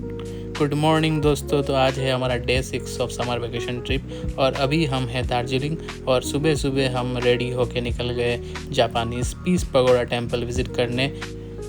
Good morning दोस्तों। तो आज है हमारा day 6 of summer vacation trip और अभी हम हैं दार्जिलिंग और सुबह सुबह हम रेडी होके निकल गए Japanese peace pagoda temple visit करने।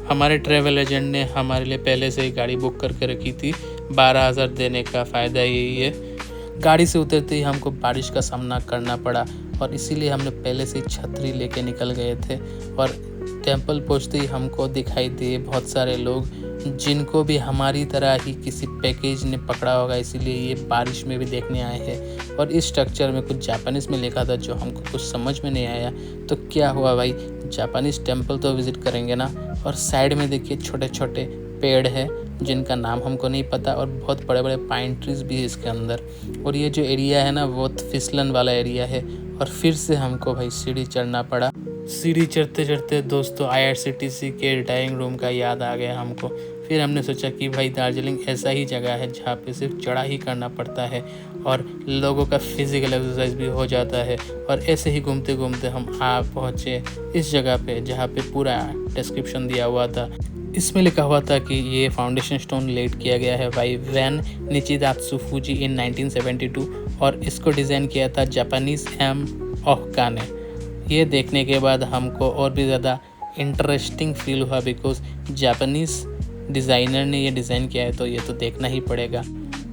हमारे ट्रैवल एजेंट ने हमारे लिए पहले से ही गाड़ी बुक करके रखी थी। 12,000 देने का फ़ायदा यही है। गाड़ी से उतरते ही हमको बारिश का सामना करना पड़ा और इसीलिए हमने पहले से ही छतरी लेके निकल गए थे। और टेम्पल पहुँचते ही हमको दिखाई दिए बहुत सारे लोग जिनको भी हमारी तरह ही किसी पैकेज ने पकड़ा होगा, इसीलिए ये बारिश में भी देखने आए हैं। और इस स्ट्रक्चर में कुछ जापानीज़ में लिखा था जो हमको कुछ समझ में नहीं आया। तो क्या हुआ भाई, जापानीज़ टेम्पल तो विज़िट करेंगे ना। और साइड में देखिए छोटे छोटे पेड़ है जिनका नाम हमको नहीं पता और बहुत बड़े बड़े पाइन ट्रीज़ भी है इसके अंदर। और ये जो एरिया है ना वो फिसलन वाला एरिया है। और फिर से हमको भाई सीढ़ी चढ़ना पड़ा। सीढ़ी चढ़ते चढ़ते दोस्तों IRCTC के डाइनिंग रूम का याद आ गया हमको। फिर हमने सोचा कि भाई दार्जिलिंग ऐसा ही जगह है जहाँ पे सिर्फ चढ़ा ही करना पड़ता है और लोगों का फिज़िकल एक्सरसाइज भी हो जाता है। और ऐसे ही घूमते घूमते हम पहुँचे इस जगह पे जहाँ पे पूरा डिस्क्रिप्शन दिया हुआ था। इसमें लिखा हुआ था कि ये फाउंडेशन स्टोन लेड किया गया है बाई वैन निचिदात्सु फूजी इन 1972 और इसको डिज़ाइन किया था जापानीज़ एम ओहका ने। ये देखने के बाद हमको और भी ज़्यादा इंटरेस्टिंग फील हुआ बिकॉज जापानीज़ डिज़ाइनर ने ये डिज़ाइन किया है तो ये तो देखना ही पड़ेगा।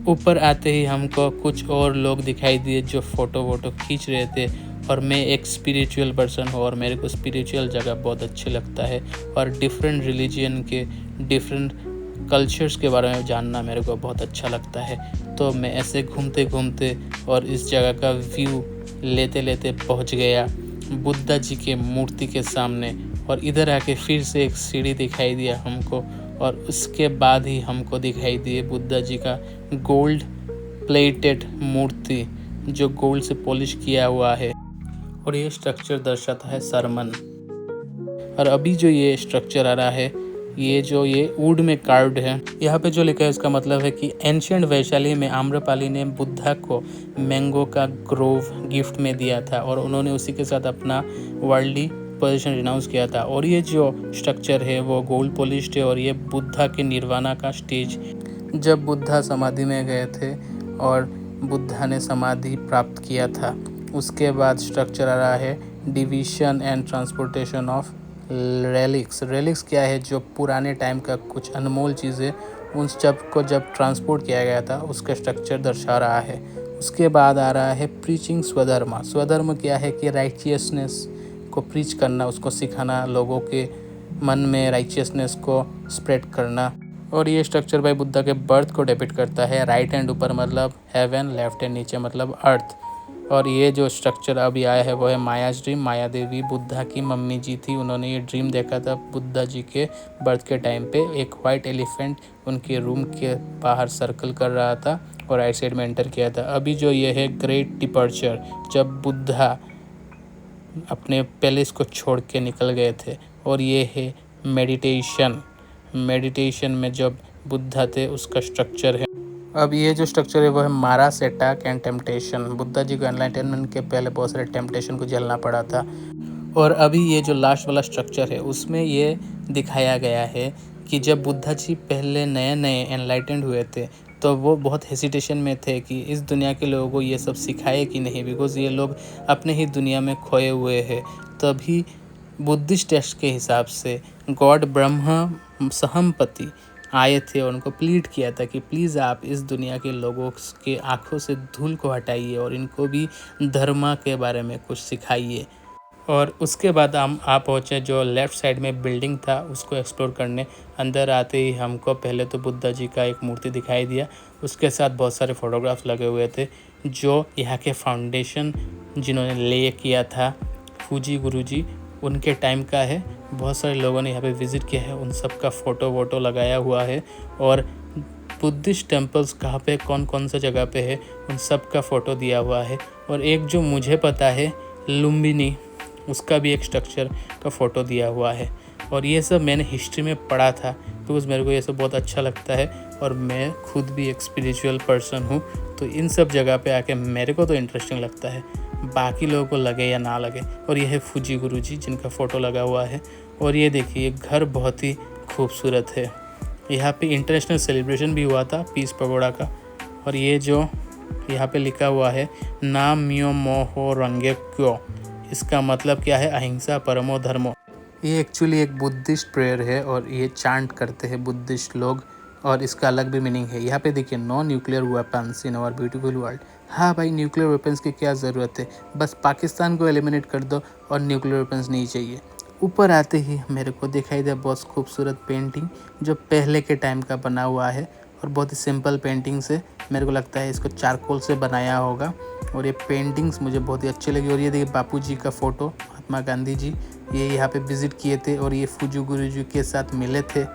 ऊपर आते ही हमको कुछ और लोग दिखाई दिए जो फ़ोटो वोटो खींच रहे थे। और मैं एक स्पिरिचुअल पर्सन हूँ और मेरे को स्पिरिचुअल जगह बहुत अच्छी लगता है और डिफरेंट रिलीजन के डिफरेंट कल्चर्स के बारे में जानना मेरे को बहुत अच्छा लगता है। तो मैं ऐसे घूमते घूमते और इस जगह का व्यू लेते लेते पहुँच गया बुद्धा जी के मूर्ति के सामने। और इधर आके फिर से एक सीढ़ी दिखाई दिया हमको और उसके बाद ही हमको दिखाई दिए बुद्धा जी का गोल्ड प्लेटेड मूर्ति जो गोल्ड से पॉलिश किया हुआ है। और ये स्ट्रक्चर दर्शाता है सरमन। और अभी जो ये स्ट्रक्चर आ रहा है ये वुड में कार्व्ड है। यहाँ पे जो लिखा है इसका मतलब है कि एंशिएंट वैशाली में आम्रपाली ने बुद्धा को मैंगो का ग्रोव गिफ्ट में दिया था और उन्होंने उसी के साथ अपना वर्ल्डली पोजीशन रिनाउंस किया था। और ये जो स्ट्रक्चर है वो गोल्ड पॉलिश्ड है और ये बुद्धा के निर्वाणा का स्टेज जब बुद्धा समाधि में गए थे और बुद्धा ने समाधि प्राप्त किया था। उसके बाद स्ट्रक्चर आ रहा है division and transportation of relics. Relics क्या है, जो पुराने टाइम का कुछ अनमोल चीज़ें उन सब को जब ट्रांसपोर्ट किया गया था उसका स्ट्रक्चर दर्शा रहा है। उसके बाद आ रहा है प्रीचिंग स्वधर्म। स्वधर्म क्या है कि राइचियसनेस को प्रीच करना, उसको सिखाना, लोगों के मन में राइचियसनेस को स्प्रेड करना। और ये स्ट्रक्चर भाई बुद्धा के बर्थ को डिपिक्ट करता है। राइट हैंड ऊपर मतलब हेवन, लेफ्ट हैंड नीचे मतलब अर्थ। और ये जो स्ट्रक्चर अभी आया है वो है मायाज ड्रीम। माया देवी बुद्धा की मम्मी जी थी, उन्होंने ये ड्रीम देखा था बुद्धा जी के बर्थ के टाइम पे। एक वाइट एलिफेंट उनके रूम के बाहर सर्कल कर रहा था और राइट साइड में एंटर किया था। अभी जो ये है ग्रेट डिपर्चर, जब बुद्धा अपने पैलेस को छोड़ के निकल गए थे। और ये है मेडिटेशन। मेडिटेशन में जब बुद्धा थे उसका स्ट्रक्चर है। अब ये जो स्ट्रक्चर है वो है मारा सेटाक एंड टेम्पटेशन। बुद्धा जी को एनलाइटनमेंट के पहले बहुत सारे टेम्पटेशन को झेलना पड़ा था। और अभी ये जो लास्ट वाला स्ट्रक्चर है उसमें ये दिखाया गया है कि जब बुद्धा जी पहले नए नए एनलाइटेंड हुए थे तो वो बहुत हेसिटेशन में थे कि इस दुनिया के लोगों को ये सब सिखाए कि नहीं, बिकॉज ये लोग अपने ही दुनिया में खोए हुए हैं। तभी बुद्धिस्ट टेक्स्ट के हिसाब से गॉड ब्रह्मा सहमपति आए थे और उनको प्लीड किया था कि प्लीज़ आप इस दुनिया के लोगों के आँखों से धूल को हटाइए और इनको भी धर्म के बारे में कुछ सिखाइए। और उसके बाद हम पहुँचे जो लेफ़्ट साइड में बिल्डिंग था उसको एक्सप्लोर करने। अंदर आते ही हमको पहले तो बुद्धा जी का एक मूर्ति दिखाई दिया, उसके साथ बहुत सारे फ़ोटोग्राफ्स लगे हुए थे जो यहाँ के फाउंडेशन जिन्होंने ले किया था फूजी गुरुजी उनके टाइम का है। बहुत सारे लोगों ने यहाँ पे विज़िट किया है, उन सब का फ़ोटो वोटो लगाया हुआ है। और बुद्धिस्ट टेम्पल्स कहाँ पे कौन कौन सा जगह पे है उन सब का फ़ोटो दिया हुआ है। और एक जो मुझे पता है लुम्बिनी, उसका भी एक स्ट्रक्चर का फ़ोटो दिया हुआ है। और ये सब मैंने हिस्ट्री में पढ़ा था बिकॉज़ मेरे को ये सब बहुत अच्छा लगता है और मैं खुद भी एक स्पिरिचुअल पर्सन हूँ। तो इन सब जगह पे आके मेरे को तो इंटरेस्टिंग लगता है, बाकी लोगों को लगे या ना लगे। और ये है फूजी गुरुजी जिनका फ़ोटो लगा हुआ है। और ये देखिए घर बहुत ही खूबसूरत है। यहाँ पे इंटरनेशनल सेलिब्रेशन भी हुआ था पीस पगोड़ा का। और ये जो यहाँ पे लिखा हुआ है नाम मियो मोहो रंगे क्यो, इसका मतलब क्या है? अहिंसा परमो धर्मो। ये एक्चुअली एक बुद्धिस्ट प्रेयर है और ये चांट करते हैं बुद्धिस्ट लोग, और इसका अलग भी मीनिंग है। यहाँ पे देखिए no nuclear weapons in our beautiful world. हाँ भाई, न्यूक्लियर वेपन्स की क्या ज़रूरत है? बस पाकिस्तान को एलिमिनेट कर दो और न्यूक्लियर वेपन्स नहीं चाहिए। ऊपर आते ही मेरे को दिखाई दे बहुत खूबसूरत पेंटिंग जो पहले के टाइम का बना हुआ है, और बहुत ही सिंपल पेंटिंग से मेरे को लगता है इसको चारकोल से बनाया होगा। और ये पेंटिंग्स मुझे बहुत ही अच्छी लगी। और ये देखिए बापू जी का फ़ोटो, महात्मा गांधी जी, ये यहाँ पे विज़िट किए थे और ये फूजू गुरुजी के साथ मिले थे।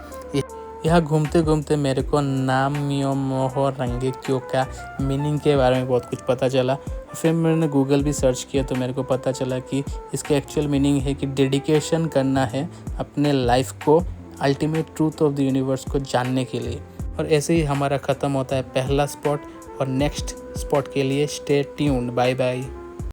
यहाँ घूमते घूमते मेरे को नाम मियो मोहो रंगे क्यों का मीनिंग के बारे में बहुत कुछ पता चला। फिर मैंने गूगल भी सर्च किया तो मेरे को पता चला कि इसका एक्चुअल मीनिंग है कि डेडिकेशन करना है अपने लाइफ को ultimate truth of the universe को जानने के लिए। और ऐसे ही हमारा ख़त्म होता है पहला स्पॉट, और नेक्स्ट स्पॉट के लिए स्टे ट्यून्ड। Bye bye.